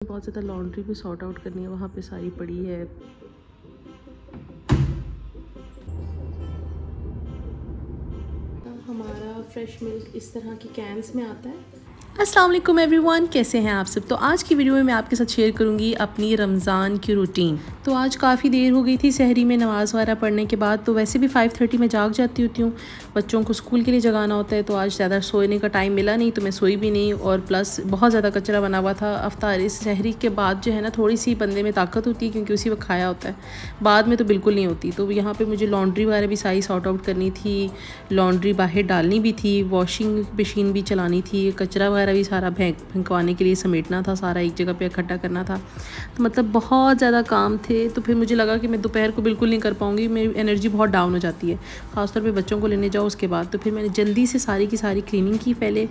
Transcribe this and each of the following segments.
बहुत ज़्यादा लॉन्ड्री भी सॉर्ट आउट करनी है, वहाँ पे सारी पड़ी है। हमारा फ्रेश मिल्क इस तरह की कैंस में आता है। अस्सलाम वालेकुम एवरीवन, कैसे हैं आप सब। तो आज की वीडियो में मैं आपके साथ शेयर करूंगी अपनी रमज़ान की रूटीन। तो आज काफ़ी देर हो गई थी सहरी में नमाज़ वगैरह पढ़ने के बाद, तो वैसे भी 5:30 में जाग जाती होती हूँ। बच्चों को स्कूल के लिए जगाना होता है, तो आज ज़्यादा सोने का टाइम मिला नहीं, तो मैं सोई भी नहीं। और प्लस बहुत ज़्यादा कचरा बना हुआ था। अफ्तार इस सहरी के बाद जो है ना, थोड़ी सी बंदे में ताकत होती है क्योंकि उसी वक्त खाया होता है, बाद में तो बिल्कुल नहीं होती। तो यहाँ पर मुझे लॉन्ड्री वगैरह भी सारी सॉर्ट आउट करनी थी, लॉन्ड्री बाहर डालनी भी थी, वॉशिंग मशीन भी चलानी थी, कचरा वगैरह भी सारा फेंकवाने के लिए समेटना था, सारा एक जगह पे इकट्ठा करना था। तो मतलब बहुत ज़्यादा काम थे। तो फिर मुझे लगा कि मैं दोपहर को बिल्कुल नहीं कर पाऊँगी, मेरी एनर्जी बहुत डाउन हो जाती है, ख़ासतौर पे बच्चों को लेने जाओ उसके बाद। तो फिर मैंने जल्दी से सारी की सारी क्लीनिंग की पहले।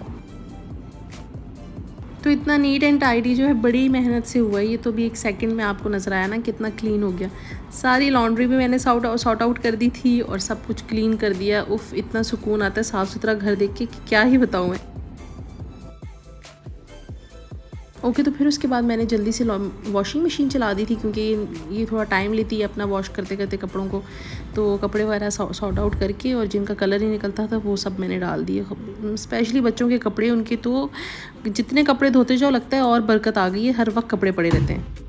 तो इतना नीट एंड टाइडी जो है बड़ी मेहनत से हुआ है ये, तो भी एक सेकंड में आपको नज़र आया ना कितना क्लीन हो गया। सारी लॉन्ड्री भी मैंने सॉर्ट आउट कर दी थी और सब कुछ क्लीन कर दिया। उफ़, इतना सुकून आता है साफ़ सुथरा घर देख के कि क्या ही बताऊँ मैं। ओके, तो फिर उसके बाद मैंने जल्दी से वॉशिंग मशीन चला दी थी, क्योंकि ये थोड़ा टाइम लेती है अपना वॉश करते करते कपड़ों को। तो कपड़े वगैरह सॉर्ट आउट करके और जिनका कलर ही निकलता था वो सब मैंने डाल दिए। स्पेशली बच्चों के कपड़े, उनके तो जितने कपड़े धोते जाओ लगता है और बरकत आ गई है, हर वक्त कपड़े पड़े रहते हैं।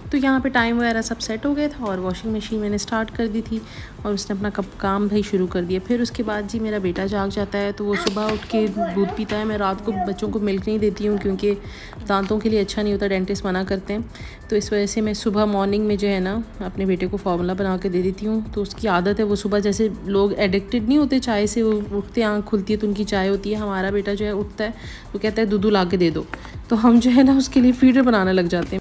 तो यहाँ पे टाइम वगैरह सब सेट हो गया था और वॉशिंग मशीन मैंने स्टार्ट कर दी थी और उसने अपना काम भाई शुरू कर दिया। फिर उसके बाद जी मेरा बेटा जाग जाता है, तो वो सुबह उठ के दूध पीता है। मैं रात को बच्चों को मिल्क नहीं देती हूँ क्योंकि दांतों के लिए अच्छा नहीं होता, डेंटिस्ट मना करते हैं। तो इस वजह से मैं सुबह मॉर्निंग में जो है ना अपने बेटे को फार्मूला बना के दे देती हूँ। तो उसकी आदत है, वो सुबह जैसे लोग एडिक्टेड नहीं होते चाय से, वो उठते आँख खुलती है तो उनकी चाय होती है, हमारा बेटा जो है उठता है तो कहता है दूध ला के दे दो। तो हम जो है ना उसके लिए फीडर बनाने लग जाते हैं।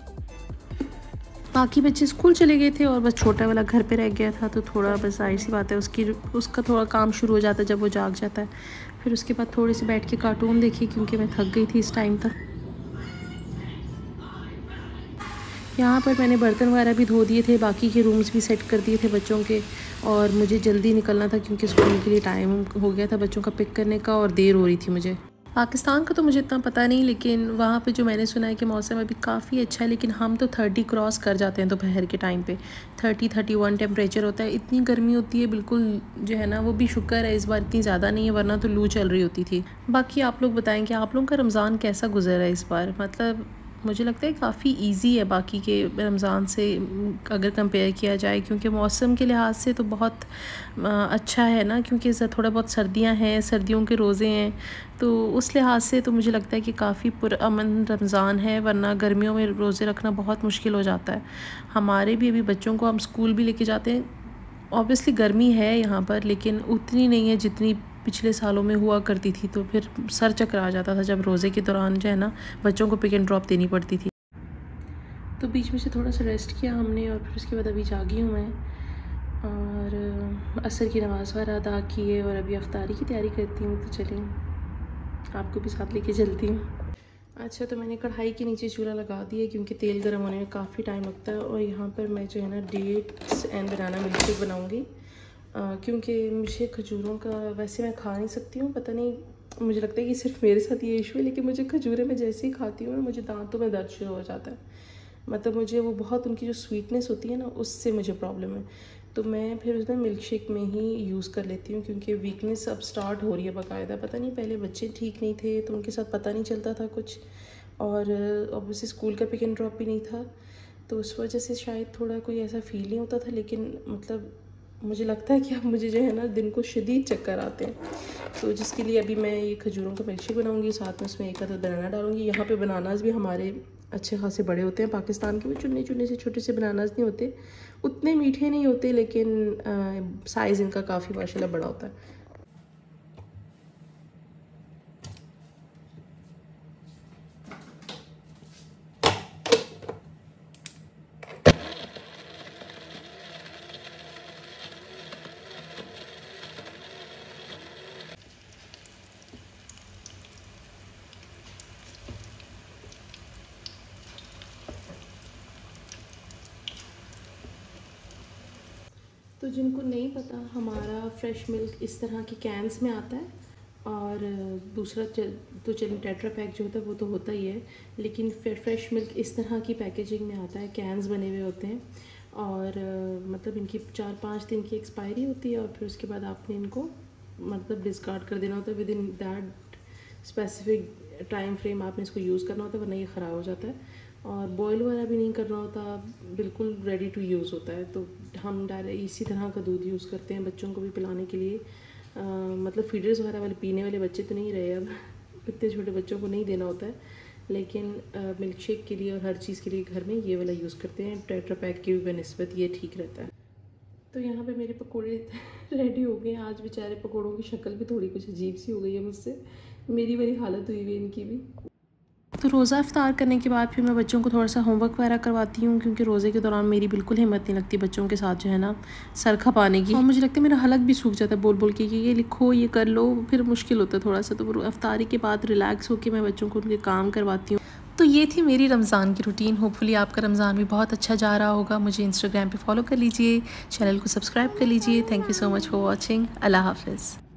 बाकी बच्चे स्कूल चले गए थे और बस छोटा वाला घर पे रह गया था, तो थोड़ा बस जाहिर सी बात है उसका थोड़ा काम शुरू हो जाता है जब वो जाग जाता है। फिर उसके बाद थोड़ी सी बैठ के कार्टून देखी क्योंकि मैं थक गई थी इस टाइम तक। यहाँ पर मैंने बर्तन वगैरह भी धो दिए थे, बाकी के रूम्स भी सेट कर दिए थे बच्चों के, और मुझे जल्दी निकलना था क्योंकि स्कूल के लिए टाइम हो गया था बच्चों का पिक करने का और देर हो रही थी मुझे। पाकिस्तान का तो मुझे इतना पता नहीं, लेकिन वहाँ पे जो मैंने सुना है कि मौसम अभी काफ़ी अच्छा है, लेकिन हम तो 30 क्रॉस कर जाते हैं दोपहर के टाइम पे। 30-31 टेम्परेचर होता है, इतनी गर्मी होती है बिल्कुल जो है ना। वो भी शुक्र है इस बार इतनी ज़्यादा नहीं है, वरना तो लू चल रही होती थी। बाकी आप लोग बताएं कि आप लोगों का रमज़ान कैसा गुजरा है इस बार। मतलब मुझे लगता है काफ़ी इजी है बाकी के रमज़ान से अगर कंपेयर किया जाए, क्योंकि मौसम के लिहाज से तो बहुत अच्छा है ना, क्योंकि थोड़ा बहुत सर्दियां हैं, सर्दियों के रोज़े हैं, तो उस लिहाज से तो मुझे लगता है कि काफ़ी पुरअमन रमज़ान है। वरना गर्मियों में रोज़े रखना बहुत मुश्किल हो जाता है। हमारे भी अभी बच्चों को हम स्कूल भी लेके जाते हैं। ऑब्वियसली गर्मी है यहाँ पर, लेकिन उतनी नहीं है जितनी पिछले सालों में हुआ करती थी। तो फिर सर चक्कर आ जाता था जब रोज़े के दौरान जो है ना बच्चों को पिक एंड ड्रॉप देनी पड़ती थी। तो बीच में से थोड़ा सा रेस्ट किया हमने और फिर उसके बाद अभी जागी हूँ मैं, और असर की नमाज़ वगैरह अदा की है और अभी अफ्तारी की तैयारी करती हूँ। तो चलिए आपको भी साथ लेके चलती हूँ। अच्छा, तो मैंने कढ़ाई के नीचे चूल्हा लगा दिया क्योंकि तेल गर्म होने में काफ़ी टाइम लगता है। और यहाँ पर मैं जो है ना dates and banana milk shake बनाऊँगी, क्योंकि मुझे खजूरों का वैसे मैं खा नहीं सकती हूँ, पता नहीं मुझे लगता है कि सिर्फ मेरे साथ ये इशू है, लेकिन मुझे खजूरें मैं जैसे ही खाती हूँ ना मुझे दांतों में दर्द शुरू हो जाता है। मतलब मुझे वो बहुत, उनकी जो स्वीटनेस होती है ना उससे मुझे प्रॉब्लम है। तो मैं फिर उसमें मिल्क शेक में ही यूज़ कर लेती हूँ, क्योंकि वीकनेस अब स्टार्ट हो रही है बाकायदा। पता नहीं, पहले बच्चे ठीक नहीं थे तो उनके साथ पता नहीं चलता था कुछ, और ऑब्वियसली स्कूल का पिक एंड ड्रॉप भी नहीं था, तो उस वजह से शायद थोड़ा कोई ऐसा फील नहीं होता था। लेकिन मतलब मुझे लगता है कि अब मुझे जो है ना दिन को शदीद चक्कर आते हैं। तो जिसके लिए अभी मैं ये खजूरों का मिल्क शेक बनाऊँगी, साथ में उसमें एक आधा बनाना डालूँगी। यहाँ पे बनानास भी हमारे अच्छे खासे बड़े होते हैं, पाकिस्तान के वो चुन्ने चुन्ने से छोटे से बनानास नहीं होते, उतने मीठे नहीं होते, लेकिन साइज़ इनका काफ़ी माशाल्लाह बड़ा होता है। तो जिनको नहीं पता, हमारा फ्रेश मिल्क इस तरह की कैंस में आता है, और दूसरा तो चलिए टेट्रा पैक जो होता है वो तो होता ही है, लेकिन फ्रेश मिल्क इस तरह की पैकेजिंग में आता है, कैंस बने हुए होते हैं, और मतलब इनकी 4-5 दिन की एक्सपायरी होती है, और फिर उसके बाद आपने इनको मतलब डिस्कार्ड कर देना होता है with in that specific time frame. आपने इसको यूज़ करना होता है, वरना ये ख़राब हो जाता है। और बॉयल वगैरह भी नहीं करना होता, बिल्कुल रेडी टू यूज़ होता है। तो हम डायरेक्ट इसी तरह का दूध यूज़ करते हैं बच्चों को भी पिलाने के लिए। मतलब फीडर्स वगैरह वाले पीने वाले बच्चे तो नहीं रहे अब, इतने छोटे बच्चों को नहीं देना होता है, लेकिन मिल्क शेक के लिए और हर चीज़ के लिए घर में ये वाला यूज़ करते हैं। टेट्रा पैक की भी बनस्बत ये ठीक रहता है। तो यहाँ पे मेरे पकोड़े रेडी हो गए। आज बेचारे पकोड़ों की शक्ल भी थोड़ी कुछ अजीब सी हो गई है मुझसे, मेरी वाली हालत हुई हुई है इनकी भी। तो रोज़ा इफ्तार करने के बाद फिर मैं बच्चों को थोड़ा सा होमवर्क वगैरह करवाती हूँ, क्योंकि रोज़े के दौरान मेरी बिल्कुल हिम्मत नहीं लगती बच्चों के साथ जो है ना सर खपाने की, और मुझे लगता है मेरा हलक भी सूख जाता है बोल बोल के कि ये लिखो ये कर लो, फिर मुश्किल होता है थोड़ा सा। तो इफ्तारी के बाद रिलैक्स होकर मैं बच्चों को उनके काम करवाती हूँ। तो ये थी मेरी रमज़ान की रूटीन। होपफुली आपका रमज़ान भी बहुत अच्छा जा रहा होगा। मुझे इंस्टाग्राम पे फॉलो कर लीजिए, चैनल को सब्सक्राइब कर लीजिए। Thank you so much for watching. अल्लाह हाफ़िज़।